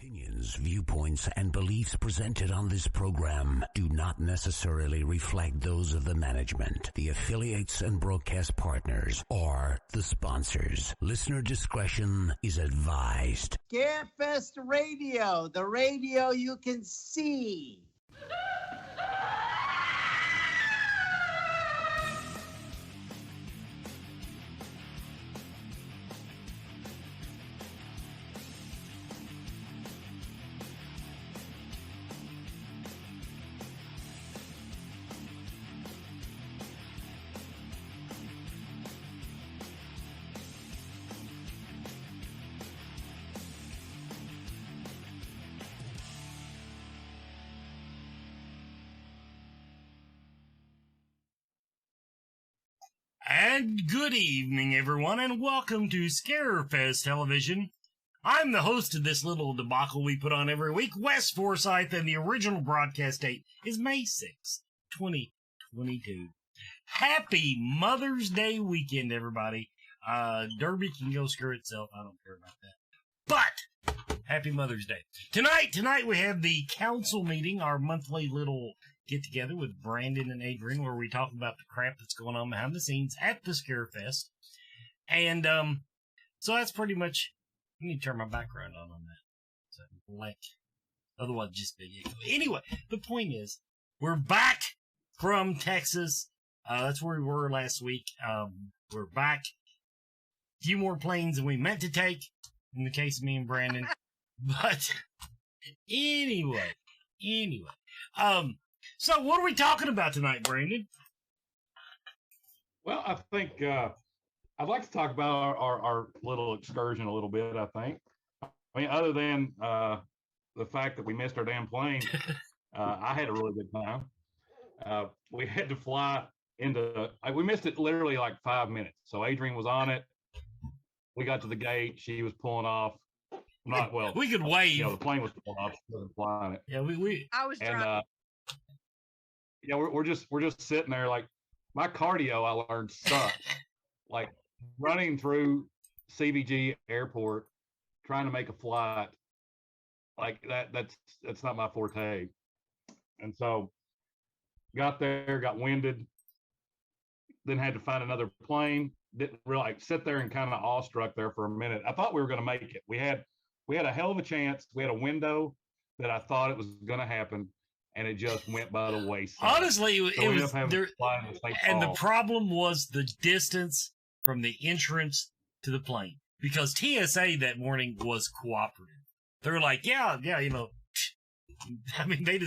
Opinions, viewpoints, and beliefs presented on this program do not necessarily reflect those of the management, the affiliates and broadcast partners, or the sponsors. Listener discretion is advised. Scarefest Radio, the radio you can see. And good evening, everyone, and welcome to Scarefest Television. I'm the host of this little debacle we put on every week, Wes Forsyth, and the original broadcast date is May 6, 2022. Happy Mother's Day weekend, everybody. Derby can go screw itself. I don't care about that. But, happy Mother's Day. Tonight we have the council meeting, our monthly little get-together with Brandon and Adrian, where we talk about the crap that's going on behind the scenes at the Scarefest. And, so that's pretty much, I need to turn my background on that. So, like, otherwise just big echo. Anyway, the point is, we're back from Texas. That's where we were last week. We're back. A few more planes than we meant to take, in the case of me and Brandon. But, anyway. So what are we talking about tonight, Brandon? Well, I think I'd like to talk about our little excursion a little bit, I think. I mean, other than the fact that we missed our damn plane, I had a really good time. We had to fly we missed it literally like 5 minutes. So Adrian was on it. We got to the gate. She was pulling off. We could wave. You know, the plane was pulling off. She wasn't flying it. Yeah, I was driving. Yeah, we're just sitting there. Like, my cardio, I learned, sucks. Like, running through CBG airport trying to make a flight, like that's not my forte. And so got there, got winded, then had to find another plane. Didn't really sit there and kind of awestruck there for a minute. I thought we were going to make it. We had a hell of a chance. We had a window that I thought it was going to happen, and it just went by the wayside. Honestly, it was there, and the problem was the distance from the entrance to the plane, because TSA that morning was cooperative. They were like, yeah, you know, I mean, they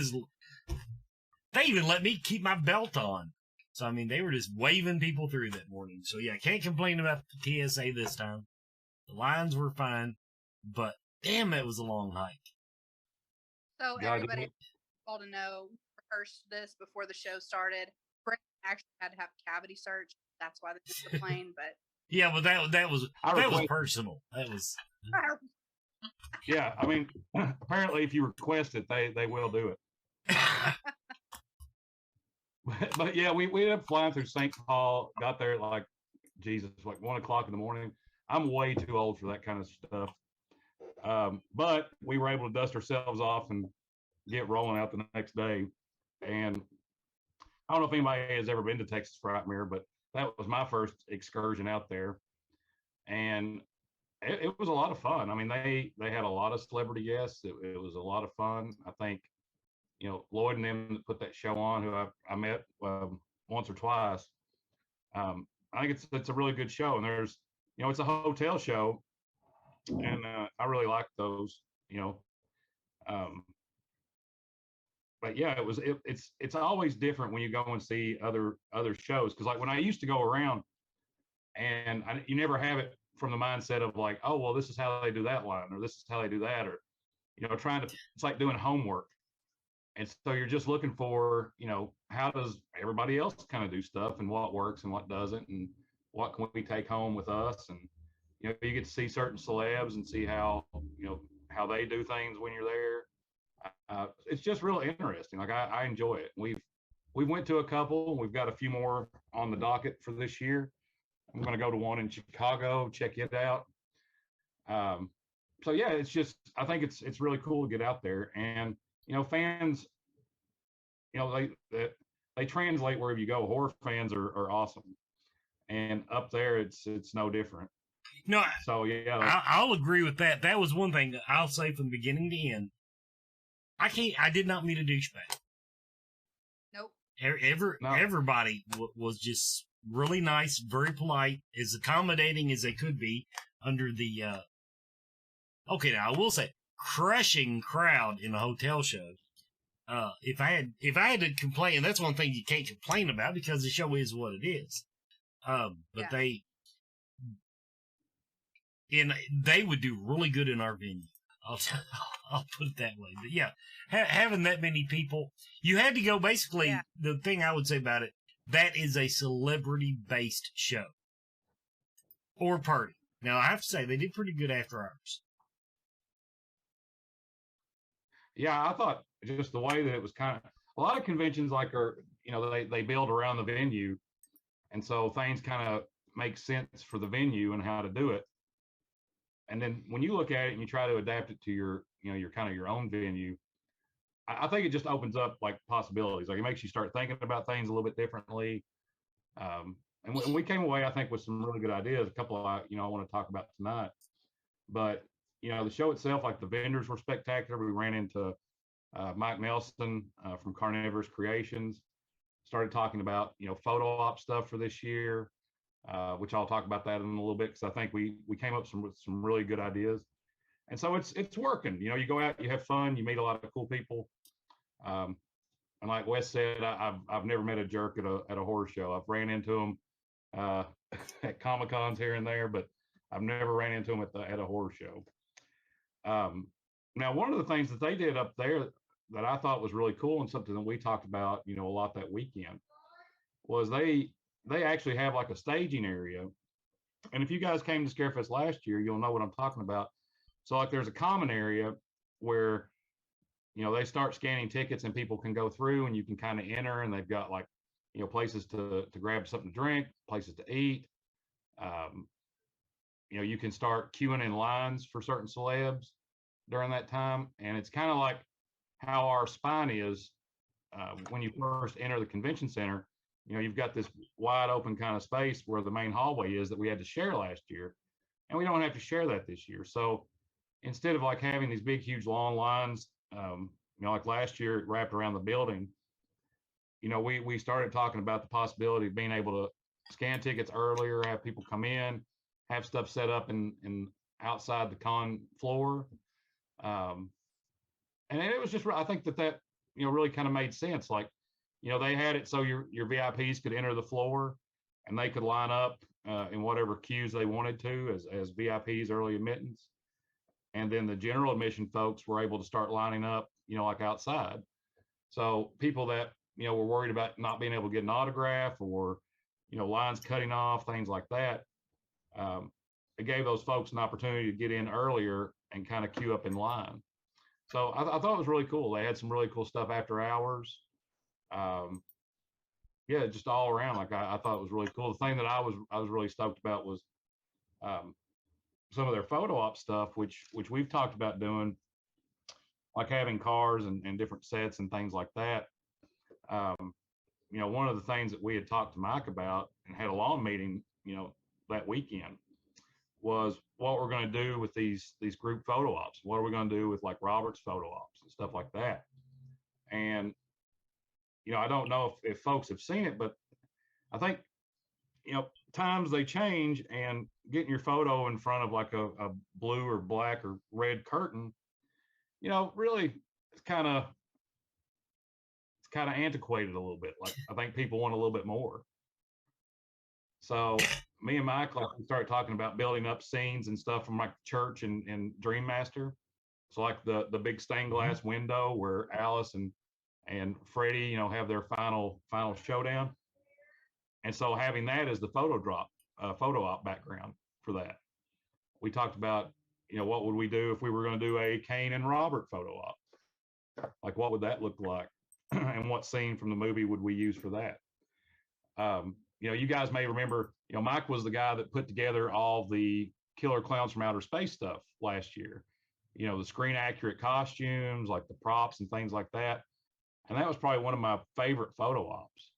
even let me keep my belt on. So, I mean, they were just waving people through that morning. So, yeah, can't complain about the TSA this time. The lines were fine, but damn, it was a long hike. So, everybody all to know, rehearsed this before the show started. Brent actually had to have a cavity search. That's why they took the plane, but... Yeah, but that was personal. That was... Yeah, I mean, apparently if you request it, they will do it. But yeah, we ended up flying through St. Paul, got there at like 1 o'clock in the morning. I'm way too old for that kind of stuff. But we were able to dust ourselves off and get rolling out the next day. And I don't know if anybody has ever been to Texas Frightmare, but that was my first excursion out there. And it was a lot of fun. I mean, they had a lot of celebrity guests. It was a lot of fun. I think, you know, Lloyd and them that put that show on, who I met once or twice. I think it's a really good show. And there's, you know, it's a hotel show, and I really like those, you know. But yeah, it's always different when you go and see other shows, because like when I used to go around, and you never have it from the mindset of like, oh well, this is how they do that line, or this is how they do that, or, you know, it's like doing homework. And so you're just looking for, you know, how does everybody else kind of do stuff, and what works and what doesn't, and what can we take home with us. And, you know, you get to see certain celebs and see how, you know, how they do things when you're there. It's just really interesting. Like, I enjoy it. We went to a couple. We've got a few more on the docket for this year. I'm going to go to one in Chicago, check it out. so yeah, it's just, I think it's really cool to get out there, and fans, they translate wherever you go. Horror fans are awesome, and up there it's no different. No, so yeah, I'll agree with that. That was one thing I'll say from beginning to end. I did not meet a douchebag. Nope. Everybody was just really nice, very polite, as accommodating as they could be under the, okay, now I will say, crushing crowd in a hotel show. If I had to complain, that's one thing you can't complain about because the show is what it is. But they would do really good in our venue. I'll put it that way. But yeah, having that many people, you had to go. Basically, the thing I would say about it, that is a celebrity-based show or party. Now, I have to say, they did pretty good after hours. Yeah, I thought just the way that it was kind of, a lot of conventions they build around the venue, and so things kind of make sense for the venue and how to do it. And then when you look at it and you try to adapt it to your kind of your own venue, I think it just opens up like possibilities. Like it makes you start thinking about things a little bit differently. And we came away, I think, with some really good ideas. A couple I want to talk about tonight. But the show itself, like the vendors were spectacular. We ran into Mike Nelson from Carnivorous Creations. Started talking about photo op stuff for this year. Which I'll talk about that in a little bit, because I think we came up with some really good ideas, and so it's working. You go out, you have fun, you meet a lot of cool people, and like Wes said, I've never met a jerk at a horror show. I've ran into them at Comic Cons here and there, but I've never ran into them at a horror show. Now, one of the things that they did up there that I thought was really cool, and something that we talked about a lot that weekend, was they actually have like a staging area. And if you guys came to Scarefest last year, you'll know what I'm talking about. So like there's a common area where, they start scanning tickets and people can go through and you can kind of enter, and they've got like, places to grab something to drink, places to eat. You can start queuing in lines for certain celebs during that time. And it's kind of like how our spine is when you first enter the convention center. You've got this wide open kind of space where the main hallway is that we had to share last year, and we don't have to share that this year. So instead of like having these big, huge long lines, like last year it wrapped around the building, we started talking about the possibility of being able to scan tickets earlier, have people come in, have stuff set up in outside the con floor. And it was just, I think that really kind of made sense. Like, they had it so your VIPs could enter the floor and they could line up in whatever queues they wanted to as VIPs, early admittance. And then the general admission folks were able to start lining up, like outside. So people that, were worried about not being able to get an autograph or, lines cutting off, things like that. It gave those folks an opportunity to get in earlier and kind of queue up in line. So I thought it was really cool. They had some really cool stuff after hours. Yeah, just all around, like I thought it was really cool. The thing that I was really stoked about was some of their photo op stuff, which we've talked about doing, like having cars and different sets and things like that. One of the things that we had talked to Mike about and had a long meeting, that weekend, was what we're going to do with these group photo ops. What are we going to do with like Robert's photo ops and stuff like that? And I don't know if folks have seen it, but I think, times they change, and getting your photo in front of like a blue or black or red curtain, really it's kind of antiquated a little bit. Like I think people want a little bit more. So me and Mike, like, we started talking about building up scenes and stuff from like church and Dream Master. So like the big stained glass window where Alice and Freddie, have their final showdown. And so having that as the photo op background for that. We talked about, what would we do if we were going to do a Kane and Robert photo op? Like, what would that look like? And what scene from the movie would we use for that? You guys may remember, Mike was the guy that put together all the Killer Clowns from Outer Space stuff last year. you know, the screen accurate costumes, like the props and things like that. And that was probably one of my favorite photo ops.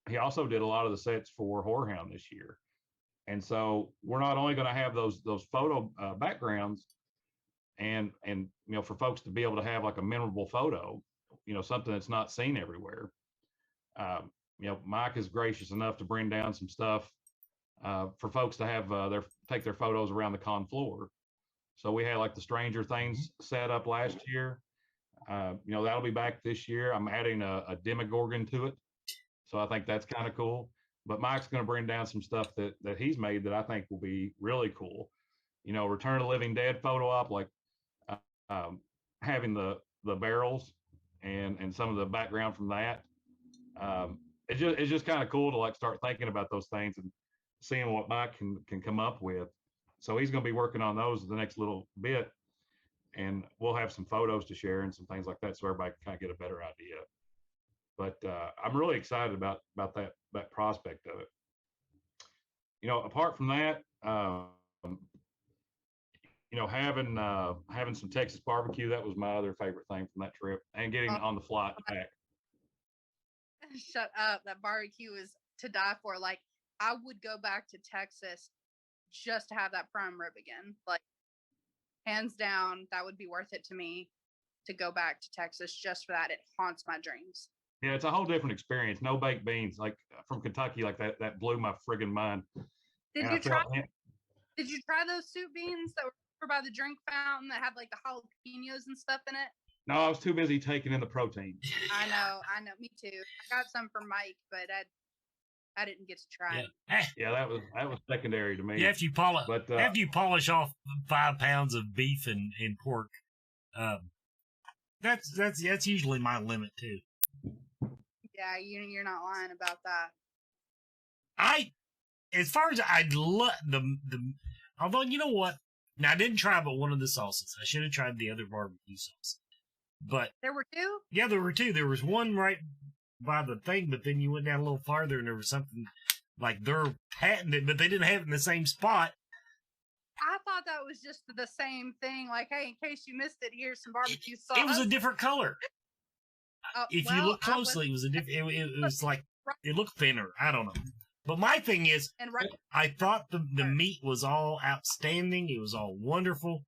He also did a lot of the sets for Whorehound this year. And so we're not only going to have those photo backgrounds and, you know, for folks to be able to have like a memorable photo, you know, something that's not seen everywhere. You know, Mike is gracious enough to bring down some stuff for folks to have take their photos around the con floor. So we had like the Stranger Things set up last year. You know, that'll be back this year. I'm adding a Demogorgon to it. So I think that's kind of cool. But Mike's going to bring down some stuff that he's made that I think will be really cool. You know, Return of the Living Dead photo op, like having the barrels and some of the background from that. It's just kind of cool to like start thinking about those things and seeing what Mike can come up with. So he's going to be working on those the next little bit, and we'll have some photos to share and some things like that, so everybody can kind of get a better idea. But I'm really excited about that prospect of it. You know, apart from that, you know, having some Texas barbecue, that was my other favorite thing from that trip, and getting on the flight back. Shut up. That barbecue is to die for. Like, I would go back to Texas just to have that prime rib again. Like, hands down, that would be worth it to me to go back to Texas just for that. It haunts my dreams. Yeah, it's a whole different experience. No baked beans, like from Kentucky, like that blew my friggin' mind. Did you try those soup beans that were by the drink fountain that had like the jalapenos and stuff in it? No, I was too busy taking in the protein. I know, me too. I got some for Mike, but I didn't get to try it. Yeah, that was secondary to me. Yeah, after you polish off 5 pounds of beef and pork, that's usually my limit too. Yeah, you're not lying about that. As far as I'd love although you know what? Now I didn't try but one of the sauces. I should have tried the other barbecue sauce. But there were two? Yeah, there were two. There was one right by the thing, but then you went down a little farther and there was something like they're patented, but they didn't have it in the same spot. I thought that was just the same thing. Like, hey, in case you missed it, here's some barbecue sauce. It was a different color. If you look closely, it was a different. It was like it looked thinner. I don't know. But my thing is, I thought the meat was all outstanding. It was all wonderful.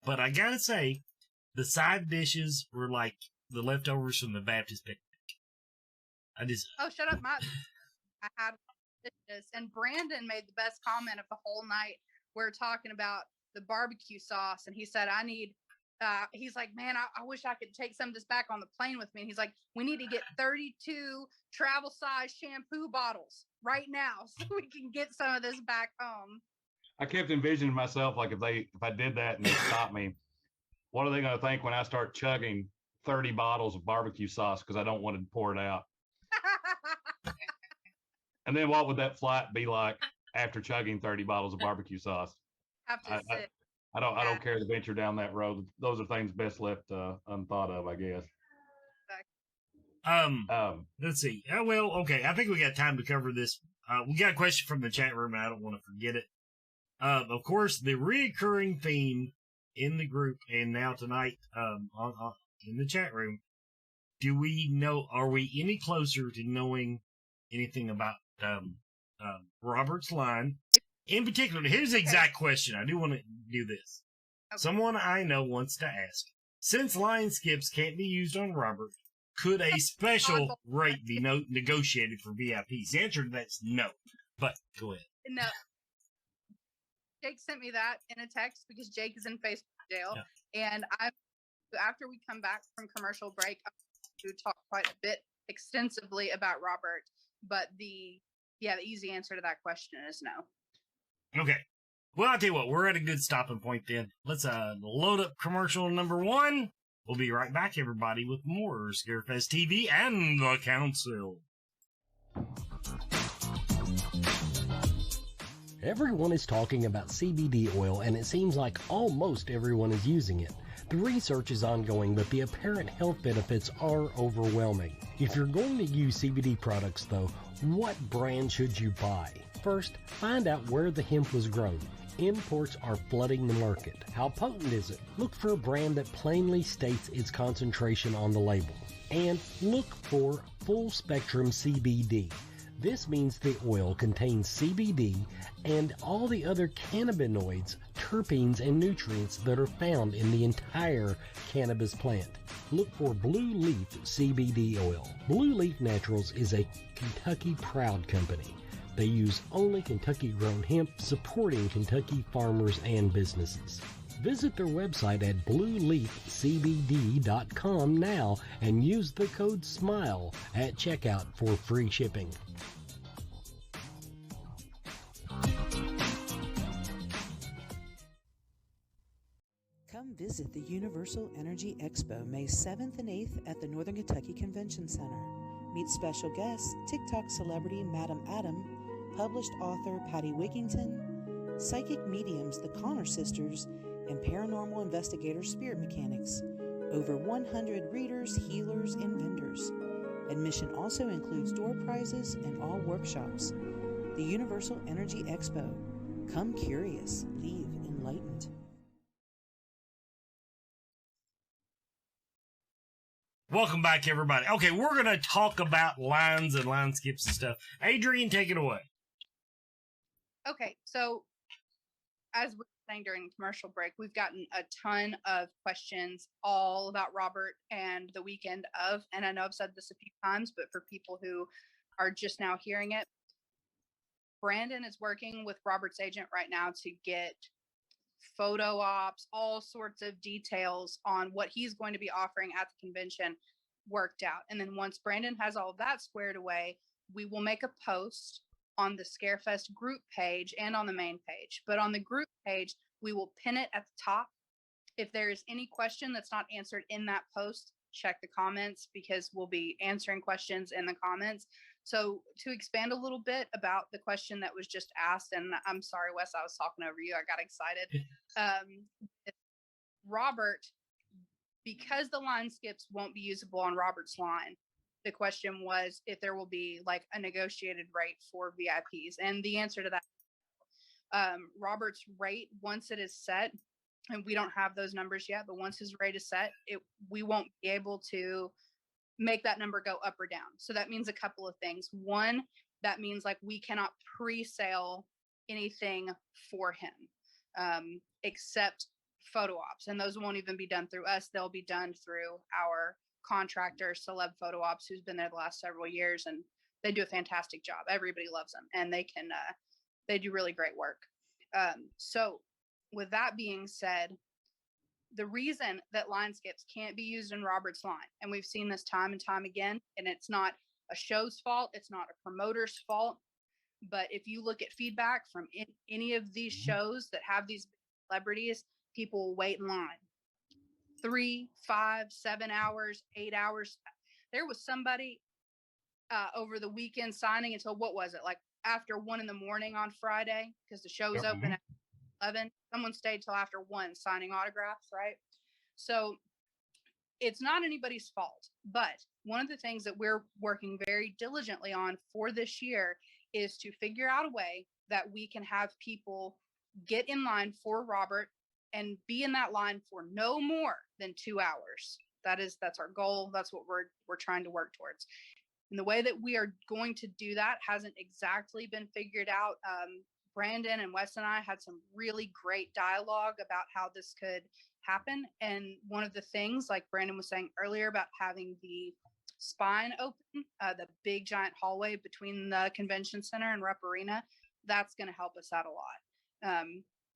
But I gotta say, the side dishes were like the leftovers from the Baptist picnic. Oh, shut up, I had dishes, and Brandon made the best comment of the whole night. We're talking about the barbecue sauce, and he said, "I need." He's like, "Man, I wish I could take some of this back on the plane with me." And he's like, "We need to get 32 travel size shampoo bottles right now so we can get some of this back home." I kept envisioning myself like if I did that and they stopped me, what are they going to think when I start chugging 30 bottles of barbecue sauce because I don't want to pour it out? And then what would that flight be like after chugging 30 bottles of barbecue sauce? I don't care to venture down that road. Those are things best left unthought of, I guess. Let's see. Well, okay. I think we got time to cover this. We got a question from the chat room. I don't want to forget it. Of course, the recurring theme in the group and now tonight, in the chat room. Are we any closer to knowing anything about Robert's line? In particular, here's the exact question. I do want to do this. Okay. Someone I know wants to ask, since line skips can't be used on Robert, could a special rate be negotiated for VIPs? The answer to that's no, but go ahead. No. Jake sent me that in a text because Jake is in Facebook jail. Yeah. And after we come back from commercial break, I'm going to talk quite a bit extensively about Robert, but the easy answer to that question is no. Okay. Well, I'll tell you what, we're at a good stopping point then. Let's load up commercial number 1. We'll be right back, everybody, with more Scarefest TV and the Council. Everyone is talking about CBD oil, and it seems like almost everyone is using it. The research is ongoing, but the apparent health benefits are overwhelming. If you're going to use CBD products, though, what brand should you buy? First, find out where the hemp was grown. Imports are flooding the market. How potent is it? Look for a brand that plainly states its concentration on the label. And look for full spectrum CBD. This means the oil contains CBD and all the other cannabinoids, terpenes, and nutrients that are found in the entire cannabis plant. Look for Blue Leaf CBD Oil. Blue Leaf Naturals is a Kentucky proud company. They use only Kentucky-grown hemp, supporting Kentucky farmers and businesses. Visit their website at blueleafcbd.com now and use the code SMILE at checkout for free shipping. Come visit the Universal Energy Expo May 7th and 8th at the Northern Kentucky Convention Center. Meet special guests, TikTok celebrity Madam Adam, published author Patty Wigington, psychic mediums the Connor sisters, and paranormal investigator Spirit Mechanics. Over 100 readers, healers, and vendors. Admission also includes door prizes and all workshops. The Universal Energy Expo. Come curious, leave enlightened. Welcome back, everybody. Okay, we're going to talk about lines and line skips and stuff. Adrian, take it away. Okay, so as we were saying during the commercial break, we've gotten a ton of questions all about Robert and the weekend of, and I know I've said this a few times, but for people who are just now hearing it, Brandon is working with Robert's agent right now to get photo ops, all sorts of details on what he's going to be offering at the convention worked out. And then once Brandon has all of that squared away, we will make a post on the Scarefest group page and on the main page. But on the group page, we will pin it at the top. If there is any question that's not answered in that post, check the comments because we'll be answering questions in the comments. So to expand a little bit about the question that was just asked, and I'm sorry, Wes, I was talking over you. I got excited. Robert, because the line skips won't be usable on Robert's line, the question was if there will be like a negotiated rate for VIPs. And the answer to that, Robert's rate, once it is set, and we don't have those numbers yet, but once his rate is set, we won't be able to make that number go up or down. So that means a couple of things. One, that means like we cannot pre-sale anything for him except photo ops, and those won't even be done through us. They'll be done through our contractor, Celeb Photo Ops, who's been there the last several years, and they do a fantastic job. Everybody loves them, and they do really great work. So with that being said, the reason that line skips can't be used in Robert's line, and we've seen this time and time again, and it's not a show's fault, it's not a promoter's fault, but if you look at feedback from any of these shows that have these celebrities, people will wait in line 3, 5, 7 hours, 8 hours. There was somebody over the weekend signing until, what was it, like after 1 a.m. on Friday, because the show was open at 11. Someone stayed till after 1 signing autographs, right? So it's not anybody's fault, but one of the things that we're working very diligently on for this year is to figure out a way that we can have people get in line for Robert and be in that line for no more than 2 hours. That's our goal. That's what we're trying to work towards. And the way that we are going to do that hasn't exactly been figured out. Brandon and Wes and I had some really great dialogue about how this could happen. And one of the things, like Brandon was saying earlier, about having the spine open, the big giant hallway between the convention center and Rep Arena, that's going to help us out a lot.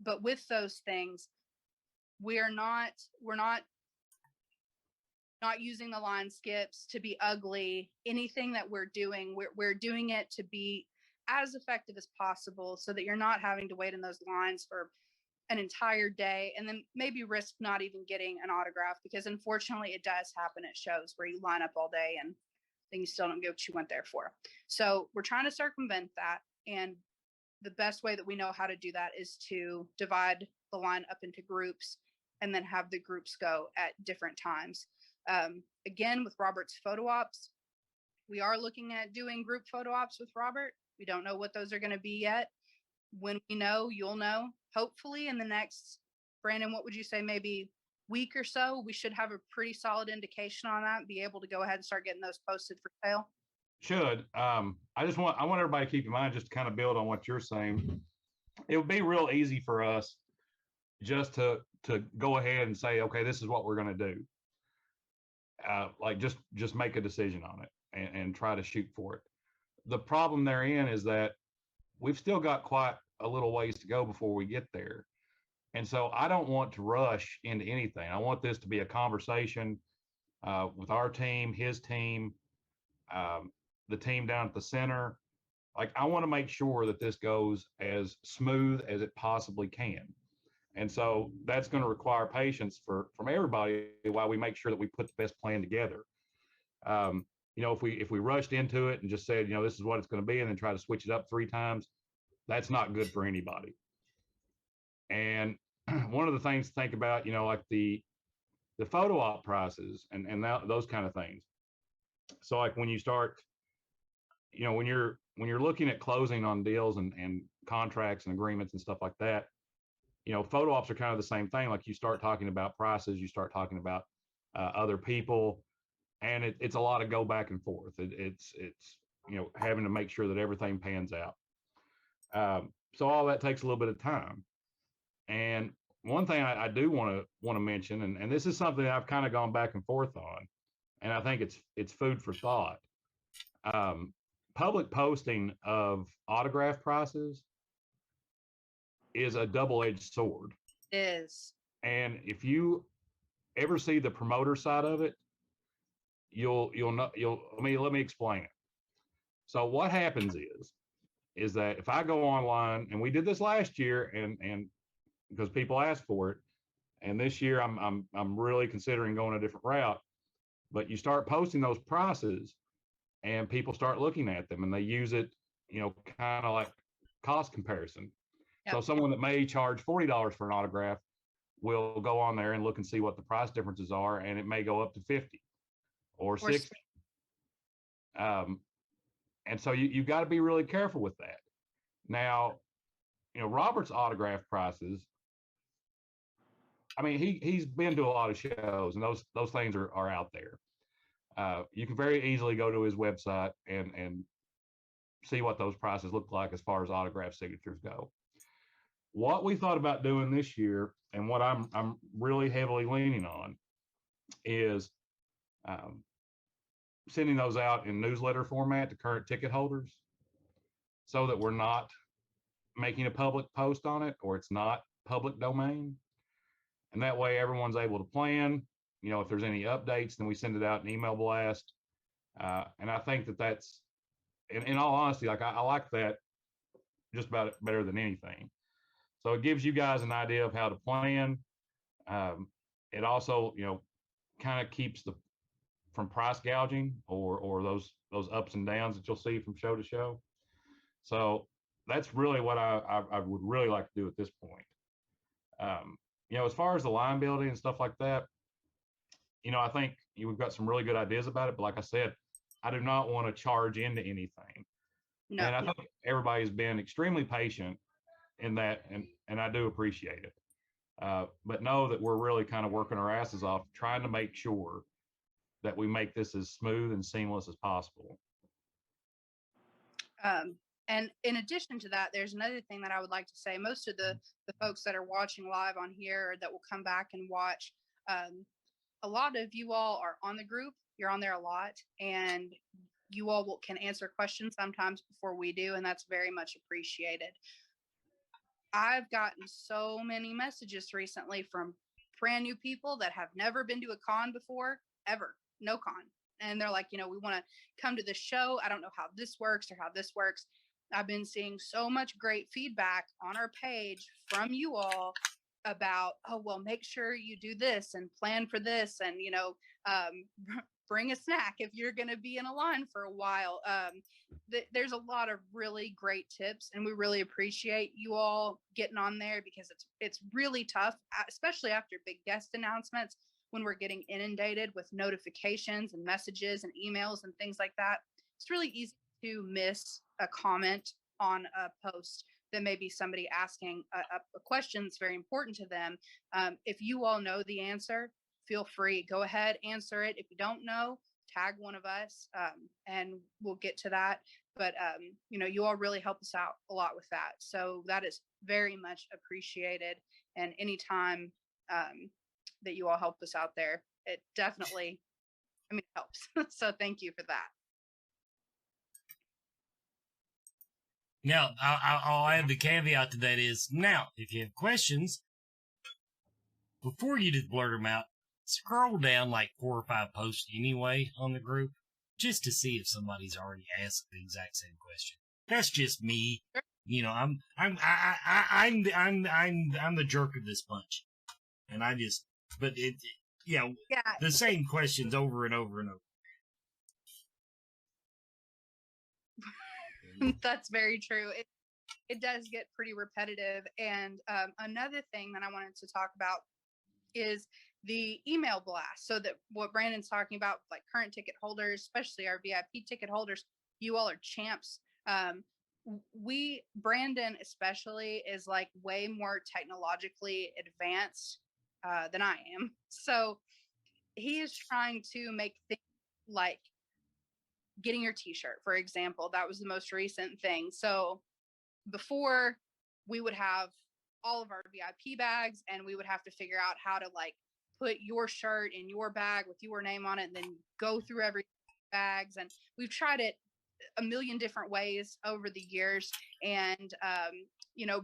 But with those things, we're not using the line skips to be ugly. Anything that we're doing, we're doing it to be as effective as possible so that you're not having to wait in those lines for an entire day and then maybe risk not even getting an autograph, because unfortunately it does happen at shows where you line up all day and then you still don't get what you went there for. So we're trying to circumvent that, and the best way that we know how to do that is to divide the line up into groups and then have the groups go at different times. Again, with Robert's photo ops, we are looking at doing group photo ops with Robert. We don't know what those are going to be yet, when we know, you'll know. Hopefully in the next, Brandon, what would you say, maybe week or so, we should have a pretty solid indication on that and be able to go ahead and start getting those posted for sale? Should. I want everybody to keep in mind, just to kind of build on what you're saying. It would be real easy for us just to go ahead and say, okay, this is what we're going to do. Like just make a decision on it and try to shoot for it. The problem therein is that we've still got quite a little ways to go before we get there. And so I don't want to rush into anything. I want this to be a conversation with our team, his team, the team down at the center. Like, I want to make sure that this goes as smooth as it possibly can. And so that's going to require patience from everybody while we make sure that we put the best plan together. If we rushed into it and just said, this is what it's going to be, and then try to switch it up 3 times, that's not good for anybody. And one of the things to think about, like the photo op prices and those kind of things. So like when you start, when you're looking at closing on deals and contracts and agreements and stuff like that, photo ops are kind of the same thing. Like, you start talking about prices, you start talking about other people, and it's a lot of go back and forth. It's having to make sure that everything pans out. So all that takes a little bit of time. And one thing I do want to mention, and this is something I've kind of gone back and forth on, and I think it's food for thought. Public posting of autograph prices is a double-edged sword. It is. And if you ever see the promoter side of it, you'll let me explain it. So what happens is that if I go online, and we did this last year, and because people asked for it, and this year I'm really considering going a different route, but you start posting those prices and people start looking at them, and they use it, kind of like cost comparison. Yep. So someone that may charge $40 for an autograph will go on there and look and see what the price differences are, and it may go up to 50 or 60. And so you've got to be really careful with that. Now, Robert's autograph prices, I mean, he's been to a lot of shows, and those things are out there. You can very easily go to his website and see what those prices look like as far as autograph signatures go. What we thought about doing this year, and what I'm really heavily leaning on, is sending those out in newsletter format to current ticket holders, so that we're not making a public post on it, or it's not public domain. And that way everyone's able to plan. If there's any updates, then we send it out in email blast. And I think that's, in all honesty, like I like that just about better than anything. So it gives you guys an idea of how to plan. It also, kind of keeps from price gouging or those ups and downs that you'll see from show to show. So that's really what I would really like to do at this point. As far as the line building and stuff like that, I think we've got some really good ideas about it. But like I said, I do not want to charge into anything. No, and I think everybody's been extremely patient in that, and I do appreciate it. But know that we're really kind of working our asses off trying to make sure that we make this as smooth and seamless as possible. And in addition to that, there's another thing that I would like to say. Most of the folks that are watching live on here, or that will come back and watch, a lot of you all are on the group. You're on there a lot, and you all can answer questions sometimes before we do, and that's very much appreciated. I've gotten so many messages recently from brand new people that have never been to a con before, ever, no con. And they're like, we want to come to the show. I don't know how this works or how this works. I've been seeing so much great feedback on our page from you all about, oh, well, make sure you do this and plan for this, and, bring a snack if you're going to be in a line for a while. There's a lot of really great tips, and we really appreciate you all getting on there, because it's really tough, especially after big guest announcements, when we're getting inundated with notifications and messages and emails and things like that. It's really easy to miss a comment on a post. that may be somebody asking a question that's very important to them. If you all know the answer, feel free, go ahead, answer it. If you don't know, tag one of us, and we'll get to that. But, you all really help us out a lot with that. So that is very much appreciated. And anytime that you all help us out there, it definitely, helps. So thank you for that. Now, I'll add the caveat to that is, now, if you have questions, before you just blurt them out, scroll down like 4 or 5 posts anyway on the group, just to see if somebody's already asked the exact same question. That's just me. I'm the jerk of this bunch, and the same questions over and over and over. That's very true. It does get pretty repetitive. And another thing that I wanted to talk about is the email blast. So that what Brandon's talking about, like current ticket holders, especially our VIP ticket holders, you all are champs. Brandon especially is like way more technologically advanced than I am. So he is trying to make things like getting your t-shirt, for example. That was the most recent thing. So before, we would have all of our VIP bags, and we would have to figure out how to like put your shirt in your bag with your name on it, and then go through every bags. And we've tried it a million different ways over the years. And,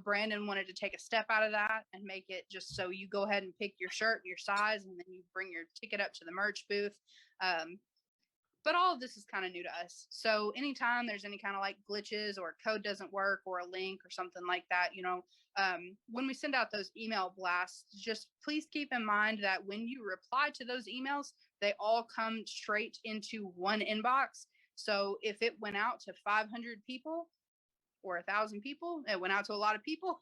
Brandon wanted to take a step out of that and make it just so you go ahead and pick your shirt, your size, and then you bring your ticket up to the merch booth. But all of this is kind of new to us. So anytime there's any kind of like glitches or code doesn't work or a link or something like that, when we send out those email blasts, just please keep in mind that when you reply to those emails, they all come straight into one inbox. So if it went out to 500 people or 1,000 people, it went out to a lot of people.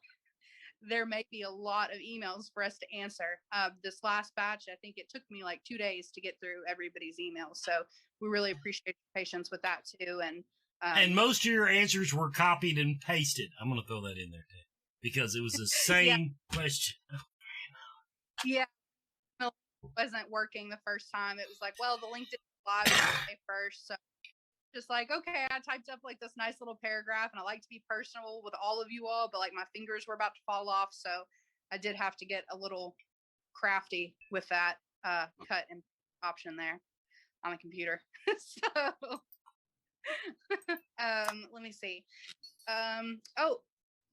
There may be a lot of emails for us to answer. This last batch, I think it took me like 2 days to get through everybody's emails. So we really appreciate your patience with that too. And most of your answers were copied and pasted. I'm going to throw that in there too, because it was the same question. Yeah. It wasn't working the first time. It was like, well, the link didn't live first. So just like, okay, I typed up like this nice little paragraph, and I like to be personal with all of you all, but like my fingers were about to fall off. So I did have to get a little crafty with that cut and option there on the computer. Let me see.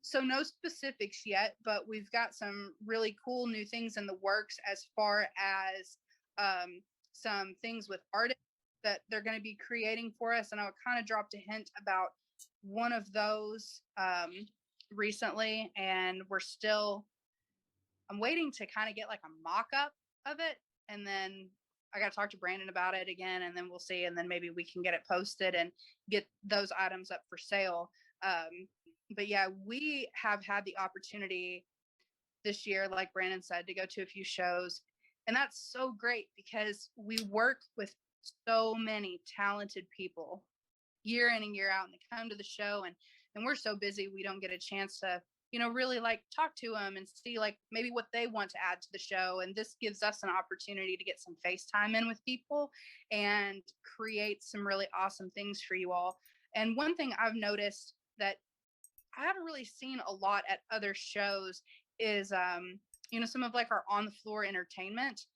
So no specifics yet, but we've got some really cool new things in the works as far as some things with artists that they're going to be creating for us. And I kind of dropped a hint about one of those recently, and I'm waiting to kind of get like a mock-up of it, and then I got to talk to Brandon about it again, and then we'll see, and then maybe we can get it posted and get those items up for sale. But yeah, we have had the opportunity this year, like Brandon said, to go to a few shows, and that's so great because we work with so many talented people year in and year out, and they come to the show, and we're so busy we don't get a chance to really like talk to them and see like maybe what they want to add to the show. And this gives us an opportunity to get some FaceTime in with people and create some really awesome things for you all. And one thing I've noticed that I haven't really seen a lot at other shows is some of like our on the floor entertainment.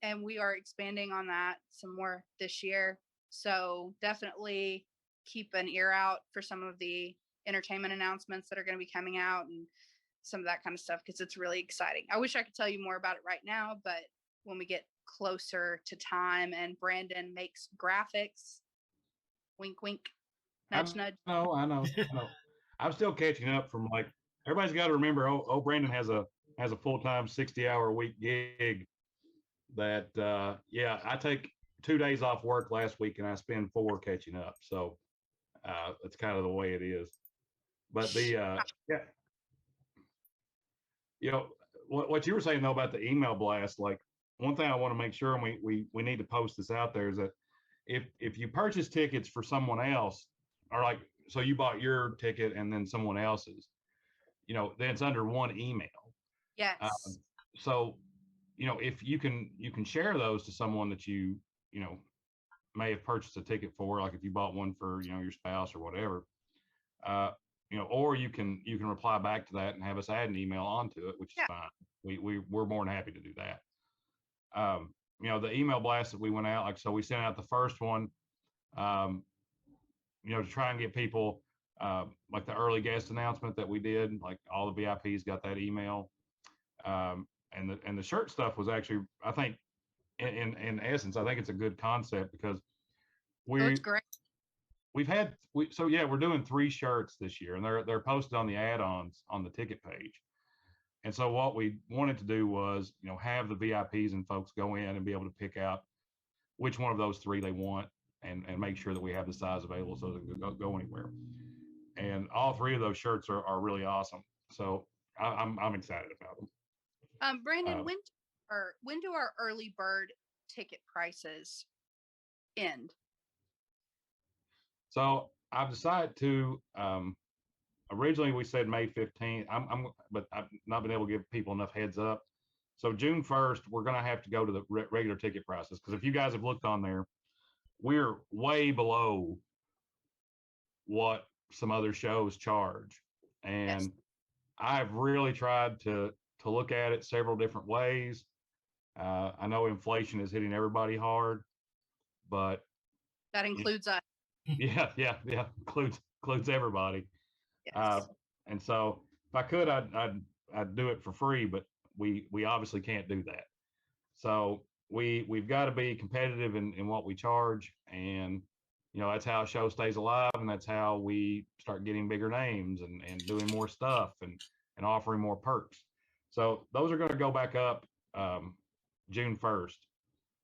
And we are expanding on that some more this year. So definitely keep an ear out for some of the entertainment announcements that are going to be coming out and some of that kind of stuff, because it's really exciting. I wish I could tell you more about it right now, but when we get closer to time and Brandon makes graphics, wink, wink, nudge, nudge. I know. I'm still catching up from like, everybody's got to remember, Brandon has a full-time 60-hour a week gig that, I take 2 days off work last week and I spend 4 catching up. So that's kind of the way it is. But what you were saying though about the email blast, like one thing I want to make sure, and we need to post this out there, is that if you purchase tickets for someone else, or like, so you bought your ticket and then someone else's, then it's under one email. Yes. So, if you can share those to someone that you may have purchased a ticket for, like if you bought one for, your spouse or whatever, or you can reply back to that and have us add an email onto it, which is fine. We're more than happy to do that. The email blast that we went out, so we sent out the first one, to try and get people, like the early guest announcement that we did, like all the VIPs got that email. And the shirt stuff was actually, I think, in essence, I think it's a good concept because it's great. We're doing 3 shirts this year, and they're posted on the add-ons on the ticket page. And so what we wanted to do was, have the VIPs and folks go in and be able to pick out which one of those 3 they want, and make sure that we have the size available so they can go anywhere. And all 3 of those shirts are really awesome. So I'm excited about them. Brandon, when do our early bird ticket prices end? So I've decided to, originally we said May 15th, but I've not been able to give people enough heads up. So June 1st, we're going to have to go to the regular ticket prices. Because if you guys have looked on there, we're way below what some other shows charge. And yes. I've really tried to look at it several different ways. I know inflation is hitting everybody hard, but that includes us. Yeah, includes everybody. Yes. And so if I could, I'd do it for free, but we obviously can't do that. So we've got to be competitive in what we charge, and that's how a show stays alive, and that's how we start getting bigger names and doing more stuff and offering more perks. So those are going to go back up June 1st,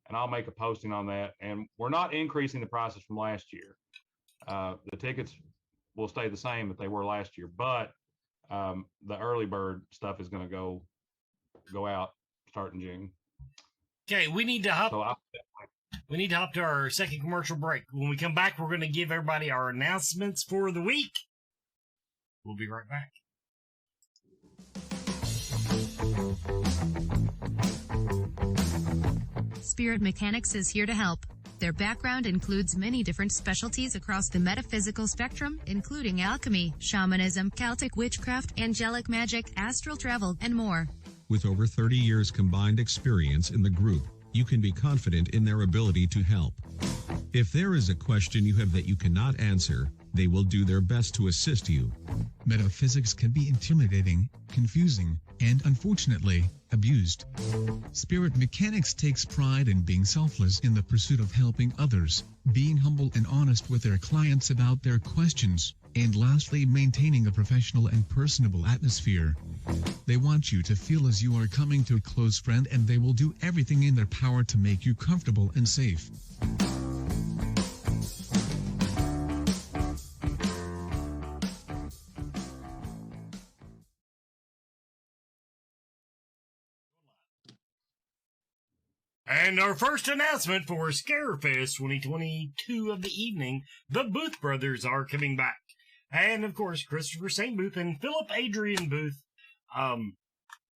and I'll make a posting on that. And we're not increasing the prices from last year. The tickets will stay the same that they were last year, but the early bird stuff is going to go out starting June. Okay, we need to hop to our second commercial break. When we come back, we're going to give everybody our announcements for the week. We'll be right back. Spirit Mechanics is here to help. Their background includes many different specialties across the metaphysical spectrum, including alchemy, shamanism, Celtic witchcraft, angelic magic, astral travel, and more. With over 30 years combined experience in the group, you can be confident in their ability to help. If there is a question you have that you cannot answer, they will do their best to assist you. Metaphysics can be intimidating, confusing, and unfortunately, abused. Spirit Mechanics takes pride in being selfless in the pursuit of helping others, being humble and honest with their clients about their questions, and lastly, maintaining a professional and personable atmosphere. They want you to feel as you are coming to a close friend, and they will do everything in their power to make you comfortable and safe. And our first announcement for Scarefest 2022 of the evening, the Booth brothers are coming back. And, of course, Christopher St. Booth and Philip Adrian Booth, of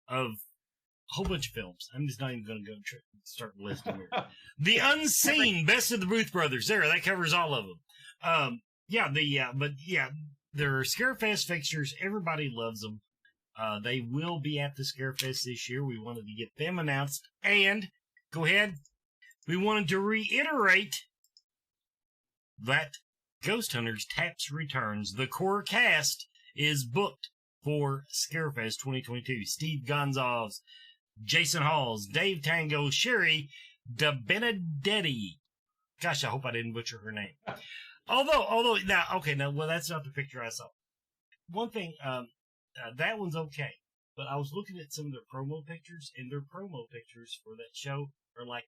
a whole bunch of films. I'm just not even going to go start listing here. The Unseen, Best of the Booth brothers. There, that covers all of them. They're Scarefest fixtures. Everybody loves them. They will be at the Scarefest this year. We wanted to get them announced. And go ahead. We wanted to reiterate that Ghost Hunters Taps returns. The core cast is booked for Scarefest 2022. Steve Gonzalez, Jason Halls, Dave Tango, Sherry De Benedetti. Gosh, I hope I didn't butcher her name. Although that's not the picture I saw. One thing, that one's okay. But I was looking at some of their promo pictures, and their promo pictures for that show are like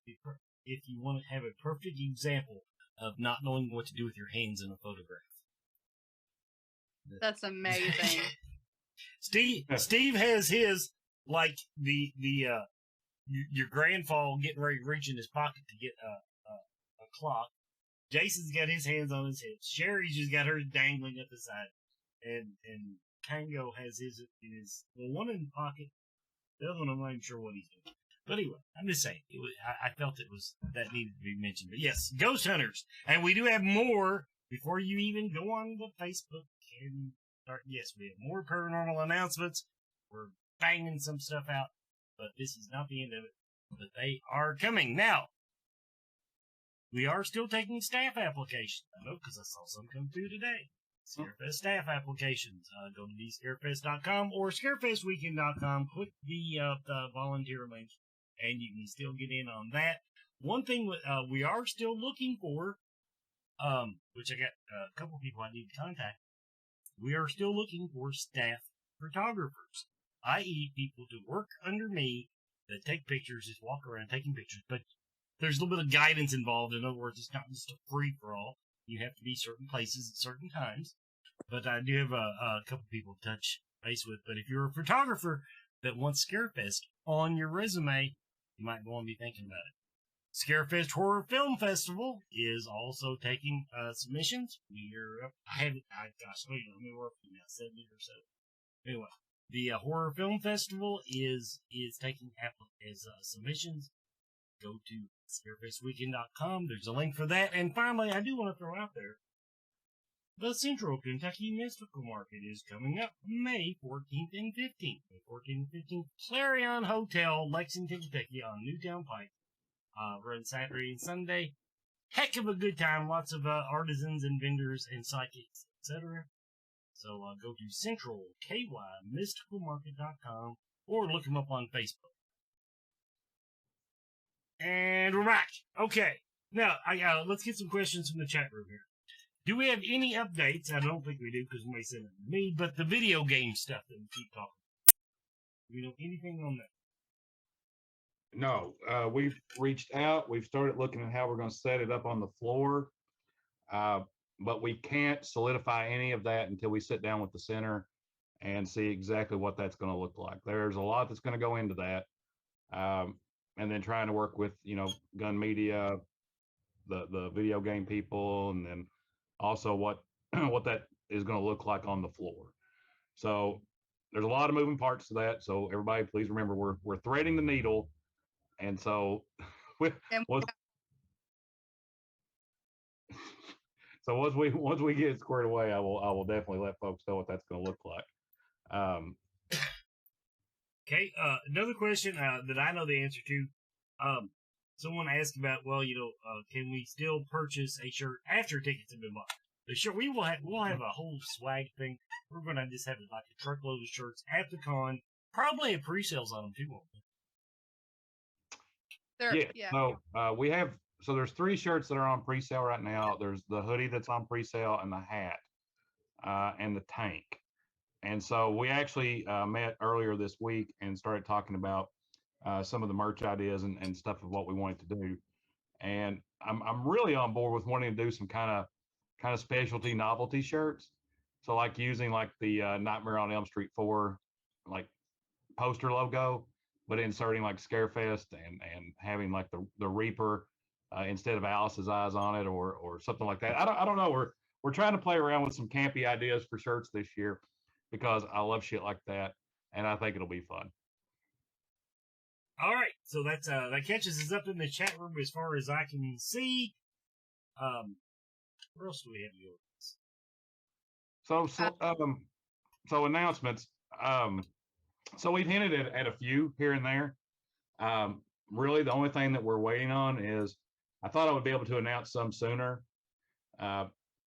if you want to have a perfect example of not knowing what to do with your hands in a photograph. That's amazing. Steve has his like the your grandfather getting ready to reach in his pocket to get a clock. Jason's got his hands on his hips. Sherry's just got her dangling at the side, and Kango has his in his, well, one in the pocket, the other one I'm not even sure what he's doing. But anyway, I'm just saying, I felt that needed to be mentioned. But yes, Ghost Hunters. And we do have more before you even go on the Facebook and start. Yes, we have more paranormal announcements. We're banging some stuff out, but this is not the end of it. But they are coming. Now, we are still taking staff applications. I know because I saw some come through today. Scarefest staff applications. Go to thescarefest.com or scarefestweekend.com. Click the volunteer link, and you can still get in on that. One thing we are still looking for, which I got a couple people I need to contact. We are still looking for staff photographers, i.e., people to work under me that take pictures, just walk around taking pictures. But there's a little bit of guidance involved. In other words, it's not just a free for all. You have to be certain places at certain times. But I do have a couple people to touch base with. But if you're a photographer that wants Scarefest on your resume, you might want to be thinking about it. Scarefest Horror Film Festival is also taking submissions. We're up. Let me work now, 70 or so. Anyway, the Horror Film Festival is taking submissions. Go to scarefestweekend.com. There's a link for that. And finally, I do want to throw out there, the Central Kentucky Mystical Market is coming up May 14th and 15th. May 14th and 15th, Clarion Hotel, Lexington, Kentucky, on Newtown Pike. Run Saturday and Sunday. Heck of a good time. Lots of artisans and vendors and psychics, etc. So go to centralkymysticalmarket.com or look them up on Facebook. And we're back. Okay. Now, let's get some questions from the chat room here. Do we have any updates? I don't think we do because somebody sent it to me, but the video game stuff that we keep talking about. Do we know anything on that? No, we've reached out. We've started looking at how we're going to set it up on the floor, but we can't solidify any of that until we sit down with the center and see exactly what that's going to look like. There's a lot that's going to go into that, and then trying to work with Gun Media, the video game people, and then also what that is going to look like on the floor. So there's a lot of moving parts to that. So everybody, please remember we're threading the needle. And so, once we get it squared away, I will definitely let folks know what that's going to look like. Okay. Another question that I know the answer to. Someone asked about, can we still purchase a shirt after tickets have been bought? The shirt we'll have a whole swag thing. We're going to just have like a truckload of shirts at the con. Probably have pre-sales on them too. Yeah. So there's 3 shirts that are on pre-sale right now. There's the hoodie that's on pre-sale and the hat, and the tank. And so we actually met earlier this week and started talking about some of the merch ideas and stuff of what we wanted to do. And I'm really on board with wanting to do some kind of specialty novelty shirts. So like using like the Nightmare on Elm Street 4 like poster logo, but inserting like Scarefest and having like the Reaper instead of Alice's eyes on it or something like that. I don't know. We're trying to play around with some campy ideas for shirts this year because I love shit like that, and I think it'll be fun. All right, so that's that catches us up in the chat room as far as I can see. Where else do we have to go? So announcements. So we've hinted at a few here and there. Really, the only thing that we're waiting on is I thought I would be able to announce some sooner.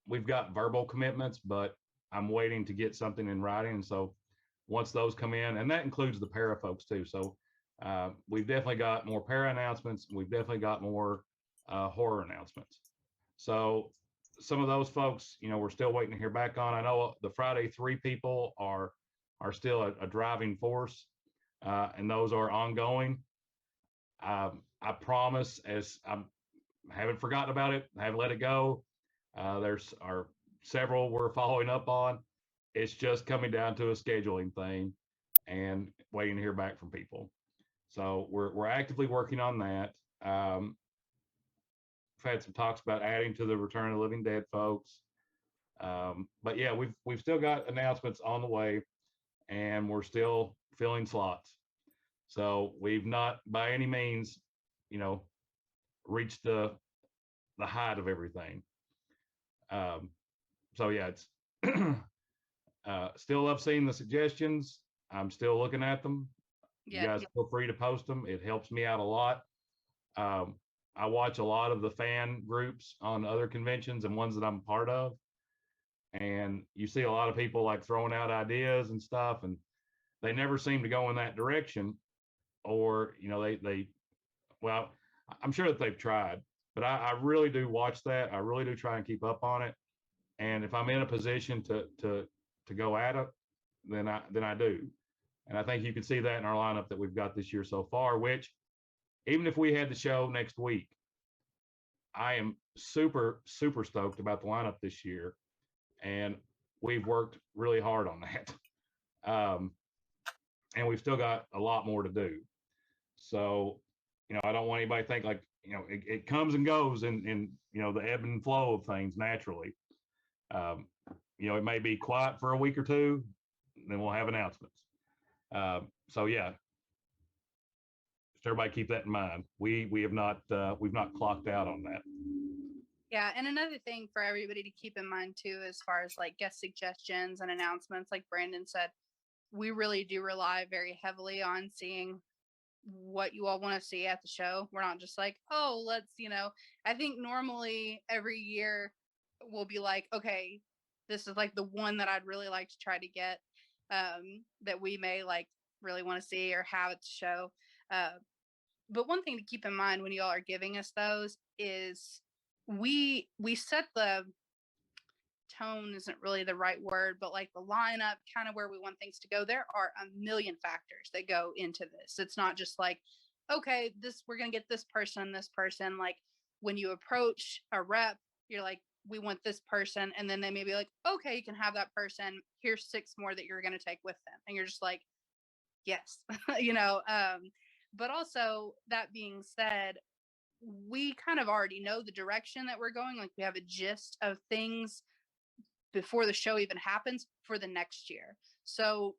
We've got verbal commitments, but I'm waiting to get something in writing. And so once those come in, and that includes the para folks too. So we've definitely got more para announcements. We've definitely got more horror announcements. So some of those folks, we're still waiting to hear back on. I know the Friday 3 people are still a driving force, and those are ongoing. I promise, as I haven't forgotten about it, I haven't let it go. There's several we're following up on. It's just coming down to a scheduling thing and waiting to hear back from people. So we're actively working on that. We've had some talks about adding to the Return of the Living Dead folks. But yeah, we've still got announcements on the way, and we're still filling slots. So we've not by any means, reached the height of everything. So yeah, it's still love seeing the suggestions. I'm still looking at them. You guys feel free to post them. It helps me out a lot. I watch a lot of the fan groups on other conventions and ones that I'm part of. And you see a lot of people like throwing out ideas and stuff, and they never seem to go in that direction. Or, well, I'm sure that they've tried, but I really do watch that. I really do try and keep up on it. And if I'm in a position to go at it, then I do. And I think you can see that in our lineup that we've got this year so far, which even if we had the show next week, I am super, super stoked about the lineup this year. And we've worked really hard on that. And we've still got a lot more to do. So, I don't want anybody to think like, it comes and goes in the ebb and flow of things naturally. It may be quiet for a week or two, then we'll have announcements. So yeah, just everybody keep that in mind. We have not we've not clocked out on that. Yeah, and another thing for everybody to keep in mind too, as far as like guest suggestions and announcements, like Brandon said, we really do rely very heavily on seeing what you all want to see at the show. We're not just like, oh, let's, I think normally every year we'll be like, okay, this is like the one that I'd really like to try to get, that we may like really want to see or have at the show. But one thing to keep in mind when you all are giving us those is we set the tone isn't really the right word, but like the lineup, kind of where we want things to go. There are a million factors that go into this. It's not just like, okay, we're going to get this person. Like when you approach a rep, you're like, we want this person. And then they may be like, okay, you can have that person. Here's 6 more that you're going to take with them. And you're just like, yes, but also that being said, we kind of already know the direction that we're going. Like we have a gist of things before the show even happens for the next year. So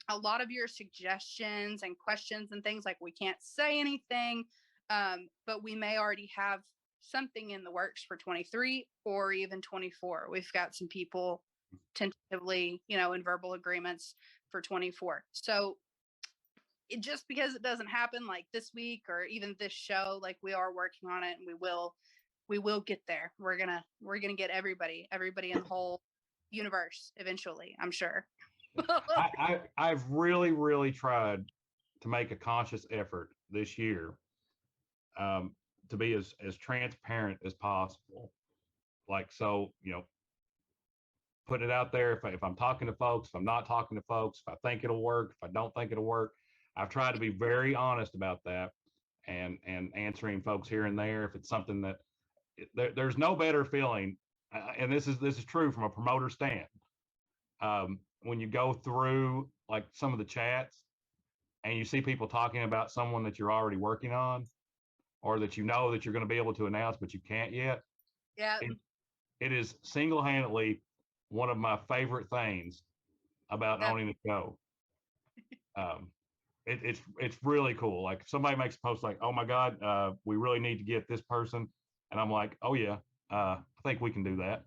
a lot of your suggestions and questions and things like we can't say anything, but we may already have something in the works for 23 or even 24. We've got some people tentatively, in verbal agreements for 24. So just because it doesn't happen like this week or even this show, like we are working on it and we will get there. We're gonna get everybody in the whole universe eventually, I'm sure. I've really, really tried to make a conscious effort this year to be as transparent as possible. Like, so, putting it out there. If I'm talking to folks, if I'm not talking to folks, if I think it'll work, if I don't think it'll work, I've tried to be very honest about that and answering folks here and there. If it's something that there's no better feeling, and this is true from a promoter stand. When you go through like some of the chats and you see people talking about someone that you're already working on, or that that you're going to be able to announce, but you can't yet. Yeah. It is single-handedly one of my favorite things about owning the show. It's really cool. Like somebody makes a post like, oh my God, we really need to get this person. And I'm like, oh yeah, I think we can do that.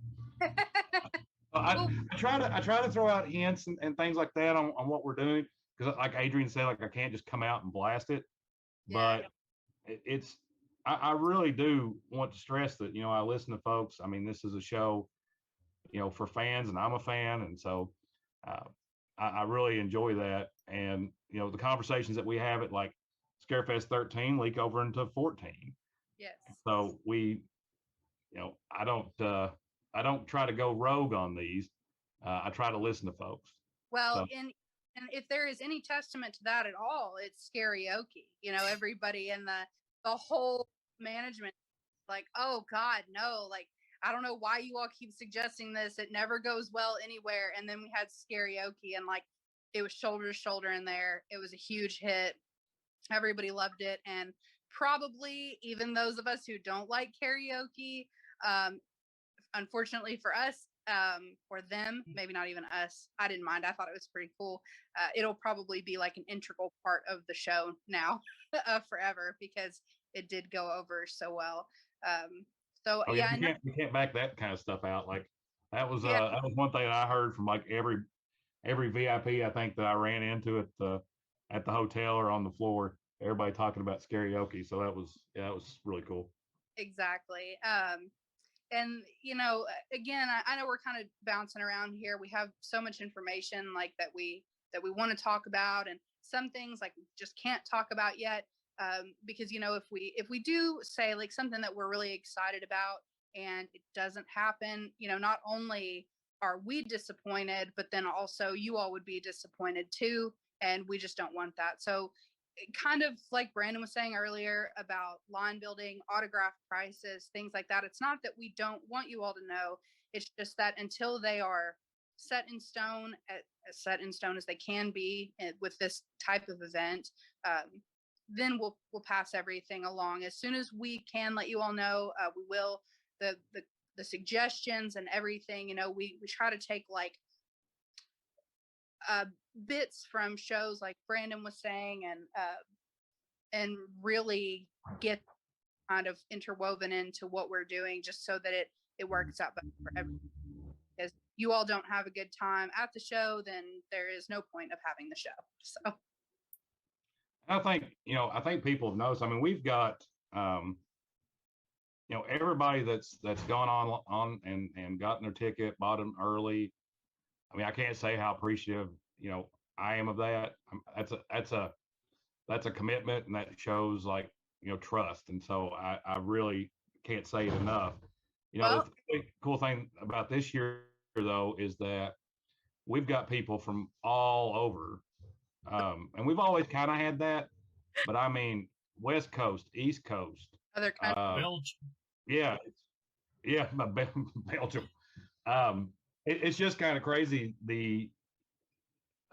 I try to throw out hints and things like that on what we're doing. Because like Adrian said, like I can't just come out and blast it. But I really do want to stress that, I listen to folks. I mean, this is a show, for fans, and I'm a fan. And so I really enjoy that. And, the conversations that we have at like Scarefest 13 leak over into 14. Yes. So we, I don't try to go rogue on these. I try to listen to folks. Well, so. And if there is any testament to that at all, it's karaoke. Everybody in the whole management, like, oh God, no, like, I don't know why you all keep suggesting this. It never goes well anywhere. And then we had karaoke, and like, it was shoulder to shoulder in there. It was a huge hit. Everybody loved it. And probably even those of us who don't like karaoke, unfortunately for us, or them, maybe not even us. I didn't mind. I thought it was pretty cool. It'll probably be like an integral part of the show now forever because it did go over so well. So Oh yeah, yeah, you can't back that kind of stuff out. Like that was Yeah. that was one thing that I heard from like every VIP I think that I ran into at the hotel or on the floor. Everybody talking about karaoke. So that was really cool. Exactly. And again, I know we're kind of bouncing around here. We have so much information like that we want to talk about, and some things like we just can't talk about yet. Because if we do say like something that we're really excited about and it doesn't happen, not only are we disappointed, but then also you all would be disappointed too, and we just don't want that. So kind of like Brandon was saying earlier about line building, autograph prices, things like that. It's not that we don't want you all to know. It's just that until they are set in stone, as set in stone as they can be with this type of event, then we'll pass everything along. As soon as we can let you all know, we will. The suggestions and everything, we try to take like bits from shows like Brandon was saying, and really get kind of interwoven into what we're doing, just so that it works out better for everyone. Because you all don't have a good time at the show, then there is no point of having the show. So I think people have noticed. I mean, we've got everybody that's gone on and gotten their ticket, bought them early. I mean, I can't say how appreciative I am of that. That's a commitment, and that shows like trust. And so I really can't say it enough. The really cool thing about this year though is that we've got people from all over, and we've always kind of had that. But I mean, West Coast, East Coast, other countries, Belgium. yeah, Belgium. It's just kind of crazy